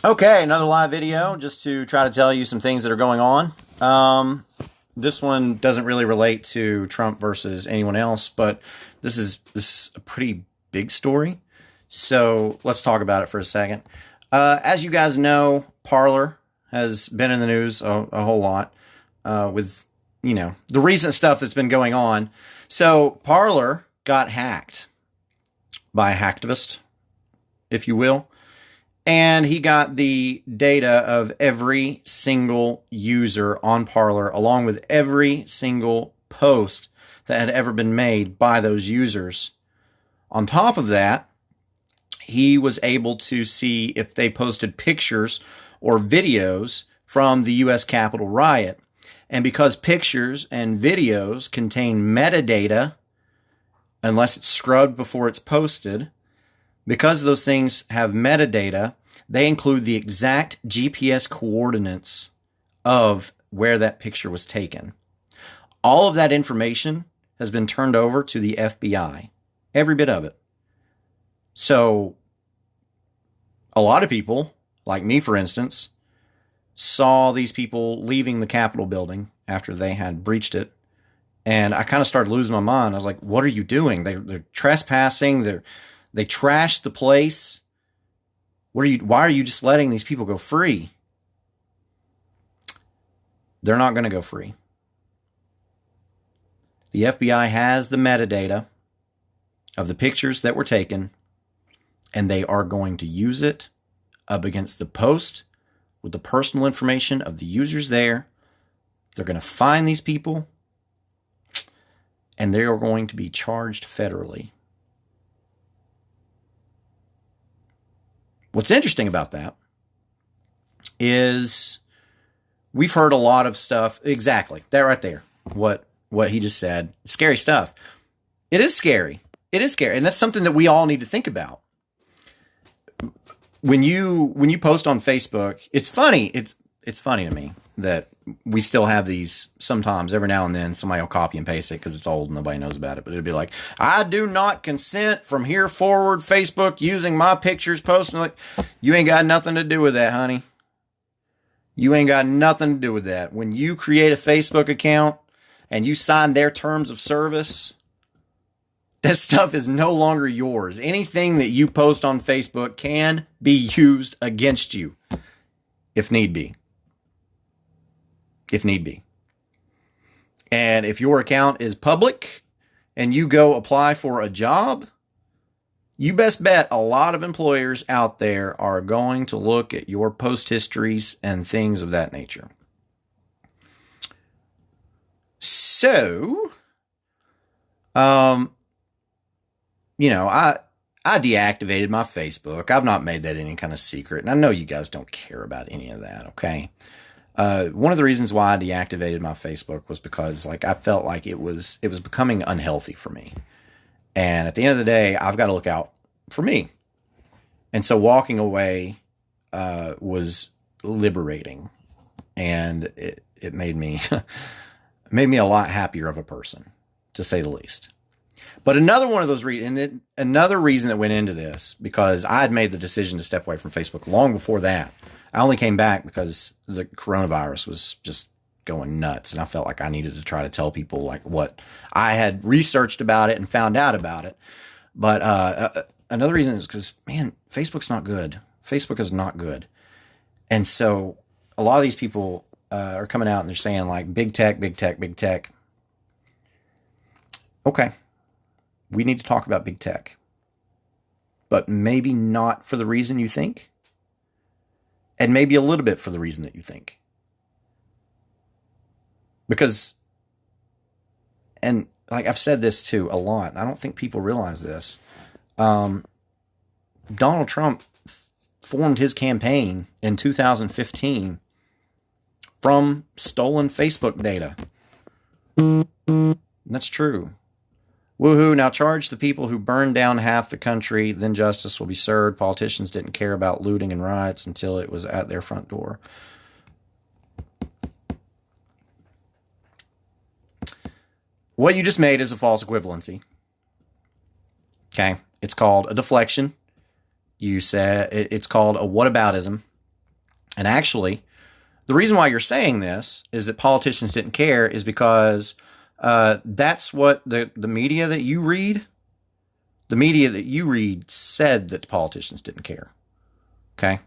Okay, another live video just to try to tell you some things that are going on. This one doesn't really relate to Trump versus anyone else, but this is a pretty big story. So let's talk about it for a second. As you guys know, Parler has been in the news a whole lot with the recent stuff that's been going on. So Parler got hacked by a hacktivist, if you will. And he got the data of every single user on Parler, along with every single post that had ever been made by those users. On top of that, he was able to see if they posted pictures or videos from the U.S. Capitol riot. And because pictures and videos contain metadata, unless it's scrubbed before it's posted, because those things have metadata, they include the exact GPS coordinates of where that picture was taken. All of that information has been turned over to the FBI, every bit of it. So a lot of people, like me for instance, saw these people leaving the Capitol building after they had breached it. And I kind of started losing my mind. I was like, what are you doing? They're trespassing. They trashed the place. Why are you just letting these people go free? They're not going to go free. The FBI has the metadata of the pictures that were taken, and they are going to use it up against the post with the personal information of the users there. They're going to find these people, and they are going to be charged federally. What's interesting about that is we've heard a lot of stuff. Exactly. That right there. What he just said. Scary stuff. It is scary. It is scary. And that's something that we all need to think about. When you post on Facebook, it's funny. It's funny to me that we still have these sometimes. Every now and then somebody will copy and paste it because it's old and nobody knows about it. But it'll be like, I do not consent from here forward, Facebook using my pictures, posting. Like, you ain't got nothing to do with that, honey. You ain't got nothing to do with that. When you create a Facebook account and you sign their terms of service, that stuff is no longer yours. Anything that you post on Facebook can be used against you if need be. If need be. And if your account is public and you go apply for a job, you best bet a lot of employers out there are going to look at your post histories and things of that nature. So, I deactivated my Facebook. I've not made that any kind of secret. And I know you guys don't care about any of that, okay? One of the reasons why I deactivated my Facebook was because I felt like it was becoming unhealthy for me. And at the end of the day, I've got to look out for me. And so walking away was liberating, and it made me made me a lot happier of a person, to say the least. But another one of those reasons, another reason that went into this, because I had made the decision to step away from Facebook long before that. I only came back because the coronavirus was just going nuts, and I felt like I needed to try to tell people what I had researched about it and found out about it. But another reason is because, man, Facebook's not good. Facebook is not good. And so a lot of these people are coming out and they're saying big tech, big tech, big tech. Okay. We need to talk about big tech, but maybe not for the reason you think. And maybe a little bit for the reason that you think. Because, and I've said this too a lot, and I don't think people realize this. Donald Trump formed his campaign in 2015 from stolen Facebook data. And that's true. Woohoo, now charge the people who burned down half the country, then justice will be served. Politicians didn't care about looting and riots until it was at their front door. What you just made is a false equivalency. Okay? It's called a deflection. You said it's called a whataboutism. And actually, the reason why you're saying this is that politicians didn't care is because that's what the media that you read, said that the politicians didn't care. Okay.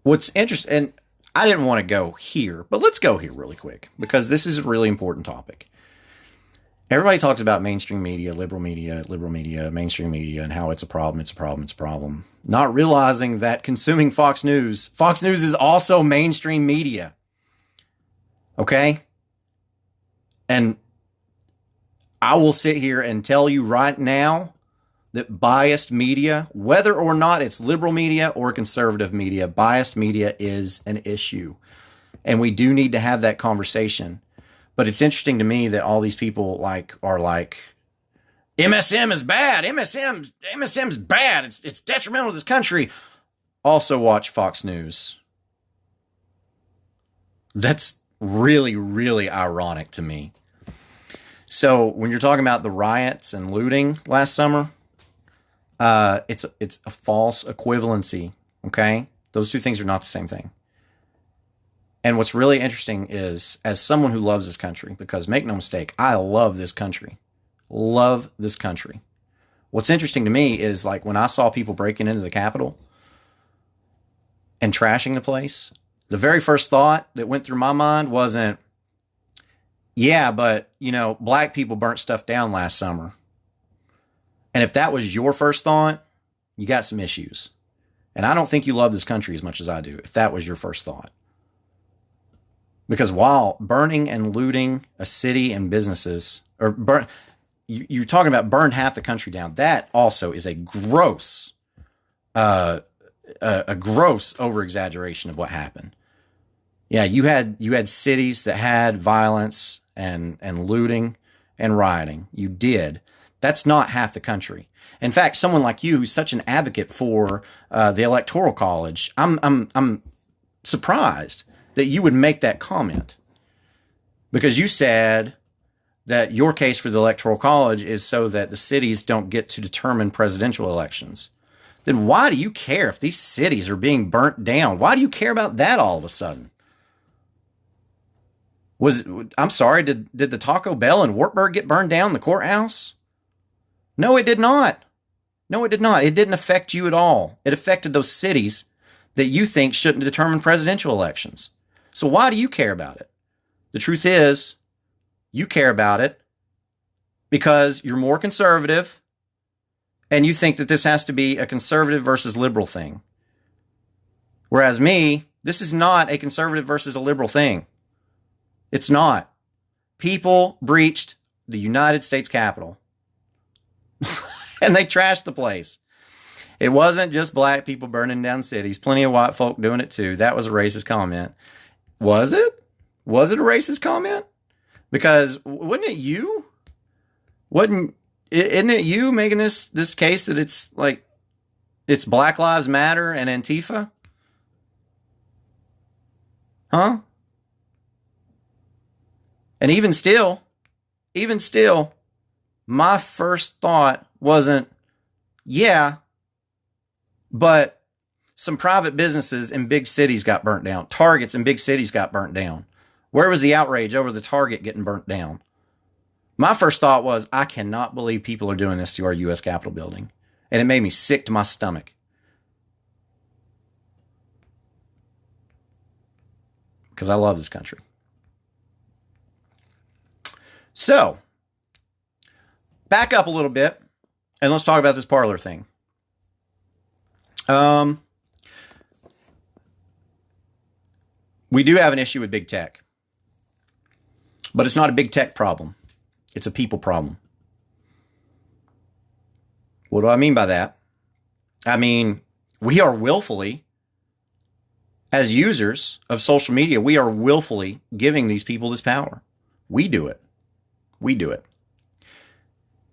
What's interesting, and I didn't want to go here, but let's go here really quick because this is a really important topic. Everybody talks about mainstream media, liberal media, mainstream media, and how it's a problem, it's a problem, it's a problem. Not realizing that consuming Fox News is also mainstream media. Okay? And I will sit here and tell you right now that biased media, whether or not it's liberal media or conservative media, biased media is an issue. And we do need to have that conversation. But it's interesting to me that all these people are like, MSM is bad. MSM's bad. It's detrimental to this country. Also watch Fox News. That's really, really ironic to me. So when you're talking about the riots and looting last summer, it's a false equivalency. Okay, those two things are not the same thing. And what's really interesting is, as someone who loves this country, because make no mistake, I love this country. Love this country. What's interesting to me is like when I saw people breaking into the Capitol and trashing the place, the very first thought that went through my mind wasn't, yeah, but, black people burnt stuff down last summer. And if that was your first thought, you got some issues. And I don't think you love this country as much as I do, if that was your first thought. Because while burning and looting a city and businesses, you're talking about burned half the country down. That also is a gross over exaggeration of what happened. Yeah, you had cities that had violence and looting and rioting. You did. That's not half the country. In fact, someone like you, who's such an advocate for the Electoral College, I'm surprised that you would make that comment, because you said that your case for the Electoral College is so that the cities don't get to determine presidential elections. Then why do you care if these cities are being burnt down? Why do you care about that all of a sudden? I'm sorry, did the Taco Bell in Wartburg get burned down, the courthouse? No, it did not. No, it did not. It didn't affect you at all. It affected those cities that you think shouldn't determine presidential elections. So why do you care about it? The truth is, you care about it because you're more conservative and you think that this has to be a conservative versus liberal thing. Whereas me, this is not a conservative versus a liberal thing. It's not. People breached the United States Capitol and they trashed the place. It wasn't just black people burning down cities. Plenty of white folk doing it too. That was a racist comment. Was it? Was it a racist comment? Because isn't it you making this case that it's Black Lives Matter and Antifa? Huh? And even still, my first thought wasn't, yeah, but some private businesses in big cities got burnt down. Targets in big cities got burnt down. Where was the outrage over the Target getting burnt down? My first thought was, I cannot believe people are doing this to our U.S. Capitol building. And it made me sick to my stomach. Because I love this country. So, back up a little bit, and let's talk about this Parler thing. We do have an issue with big tech, but it's not a big tech problem. It's a people problem. What do I mean by that? I mean, we are willfully, as users of social media, we are willfully giving these people this power. We do it. We do it.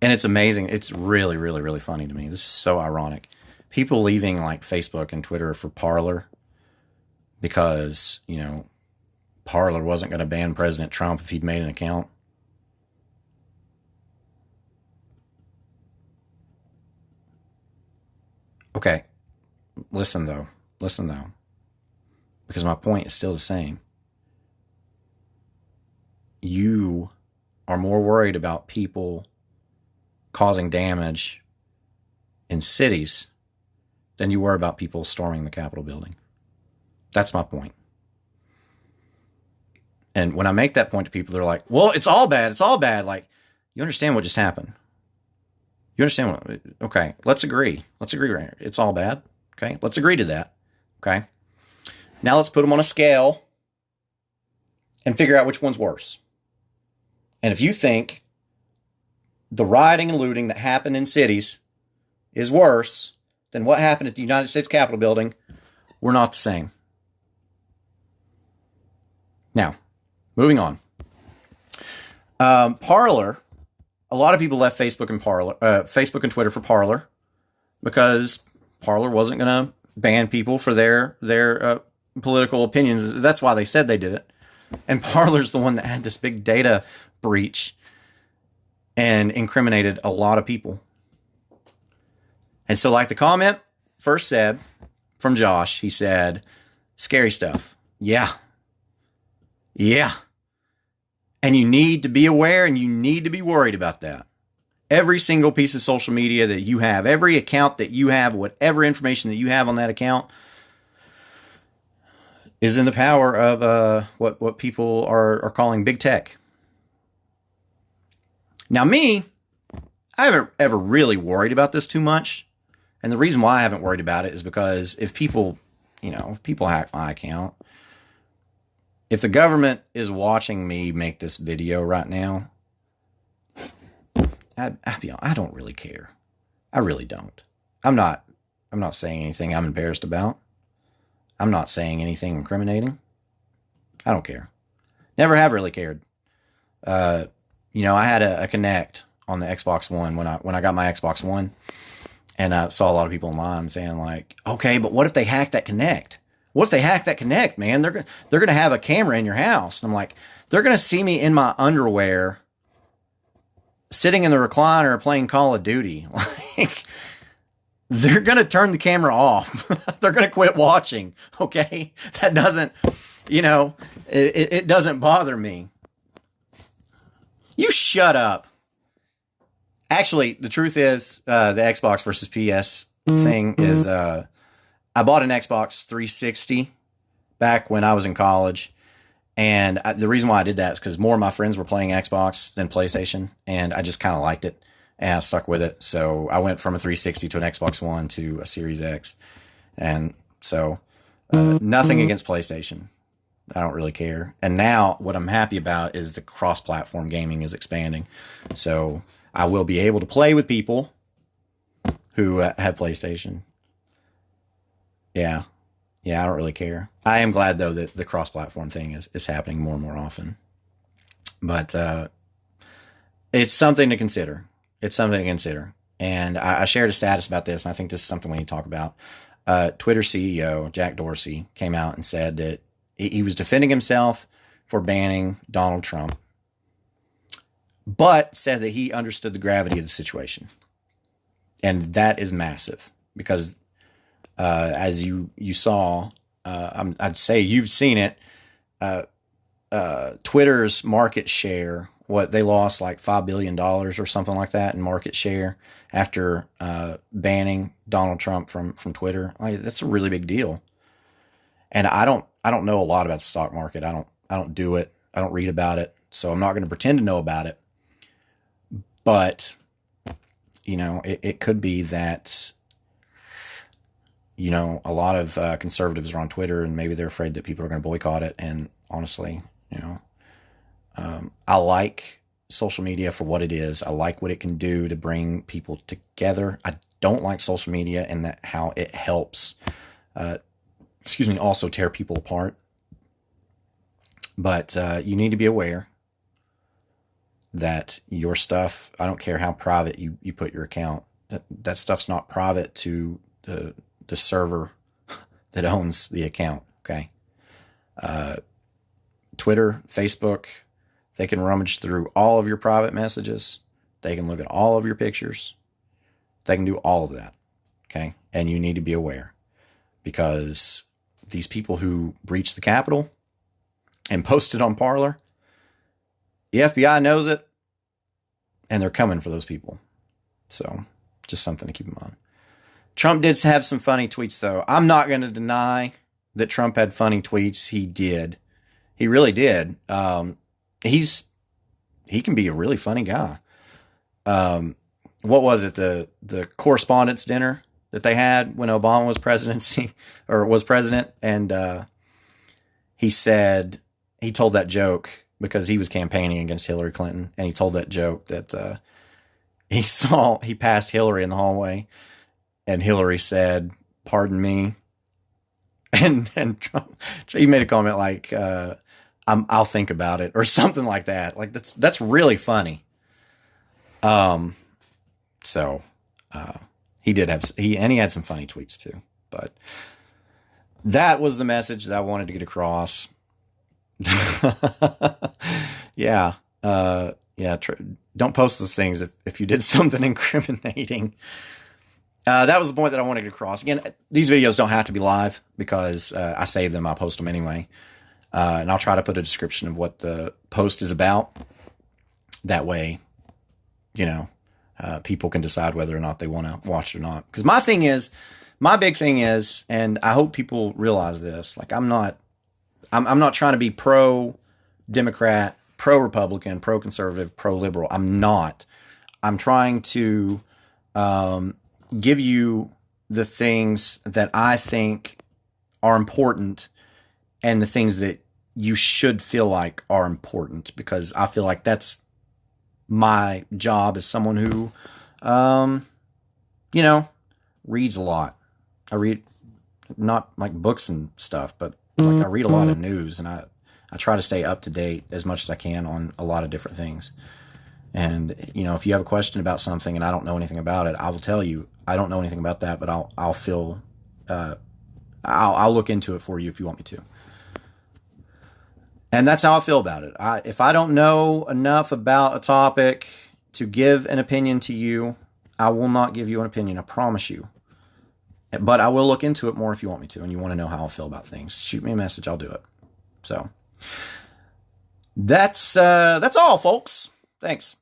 And it's amazing. It's really, really, really funny to me. This is so ironic. People leaving like Facebook and Twitter for Parler because, Parler wasn't going to ban President Trump if he'd made an account. Okay. Listen, though. Listen, though, because my point is still the same. You are more worried about people causing damage in cities than you were about people storming the Capitol building. That's my point. And when I make that point to people, they're like, well, it's all bad. It's all bad. Like, you understand what just happened? You understand what? Okay, let's agree. Let's agree right here. It's all bad. Okay, let's agree to that. Okay. Now let's put them on a scale and figure out which one's worse. And if you think the rioting and looting that happened in cities is worse than what happened at the United States Capitol building, we're not the same. Now, moving on. Parler. A lot of people left Facebook and Twitter for Parler because Parler wasn't going to ban people for their political opinions. That's why they said they did it. And Parler's the one that had this big data breach and incriminated a lot of people. And so, like the comment first said from Josh, he said, scary stuff. Yeah. Yeah. And you need to be aware and you need to be worried about that. Every single piece of social media that you have, every account that you have, whatever information that you have on that account is in the power of what people are calling big tech. Now, me, I haven't ever really worried about this too much. And the reason why I haven't worried about it is because if people hack my account, if the government is watching me make this video right now, I don't really care. I really don't. I'm not saying anything I'm embarrassed about. I'm not saying anything incriminating. I don't care. Never have really cared. I had a Connect on the Xbox One when I got my Xbox One, and I saw a lot of people online saying like, okay, but what if they hack that Connect? What if they hack that Connect, man? They're going to have a camera in your house. And I'm like, they're going to see me in my underwear sitting in the recliner playing Call of Duty. Like, they're going to turn the camera off. They're going to quit watching. Okay. That doesn't, it doesn't bother me. You shut up. Actually, the truth is, the Xbox versus PS thing is, I bought an Xbox 360 back when I was in college. And the reason why I did that is because more of my friends were playing Xbox than PlayStation. And I just kind of liked it. And I stuck with it. So I went from a 360 to an Xbox One to a Series X. And so nothing against PlayStation. I don't really care. And now what I'm happy about is the cross-platform gaming is expanding. So I will be able to play with people who have PlayStation. Yeah, I don't really care. I am glad, though, that the cross-platform thing is happening more and more often. But it's something to consider. It's something to consider. And I shared a status about this, and I think this is something we need to talk about. Twitter CEO Jack Dorsey came out and said that he was defending himself for banning Donald Trump, but said that he understood the gravity of the situation. And that is massive because as you saw, I'd say you've seen it. Twitter's market share, they lost like $5 billion or something like that in market share after banning Donald Trump from Twitter. Like, that's a really big deal. And I don't know a lot about the stock market. I don't do it. I don't read about it. So I'm not going to pretend to know about it. But it could be that a lot of conservatives are on Twitter and maybe they're afraid that people are going to boycott it. And honestly, I like social media for what it is. I like what it can do to bring people together. I don't like social media and that how it helps, also tear people apart. But you need to be aware that your stuff, I don't care how private you put your account, that stuff's not private to the server that owns the account. Okay. Twitter, Facebook, they can rummage through all of your private messages. They can look at all of your pictures. They can do all of that. Okay. And you need to be aware because these people who breached the Capitol and posted on Parler, the FBI knows it, and they're coming for those people. So just something to keep in mind. Trump did have some funny tweets, though. I'm not going to deny that Trump had funny tweets. He did. He really did. He can be a really funny guy. What was it? The correspondence dinner that they had when Obama was presidency or was president. And, he told that joke because he was campaigning against Hillary Clinton. And he told that joke that, he passed Hillary in the hallway and Hillary said, "Pardon me." And Trump, he made a comment like, I'll think about it or something like that. Like that's really funny. So, he had some funny tweets too, but that was the message that I wanted to get across. Yeah. Don't post those things if you did something incriminating. That was the point that I wanted to get across. Again, these videos don't have to be live because I save them. I'll post them anyway. And I'll try to put a description of what the post is about. That way, people can decide whether or not they want to watch it or not. Because my big thing is, and I hope people realize this, like I'm not trying to be pro-Democrat, pro-Republican, pro-conservative, pro-liberal. I'm not. I'm trying to give you the things that I think are important and the things that you should feel like are important, because I feel like that's my job as someone who, reads a lot. I read not like books and stuff, but like I read a lot of news, and I try to stay up to date as much as I can on a lot of different things. And, if you have a question about something and I don't know anything about it, I will tell you, I don't know anything about that, but I'll look into it for you if you want me to. And that's how I feel about it. If I don't know enough about a topic to give an opinion to you, I will not give you an opinion. I promise you. But I will look into it more if you want me to, and you want to know how I feel about things. Shoot me a message. I'll do it. So that's all, folks. Thanks.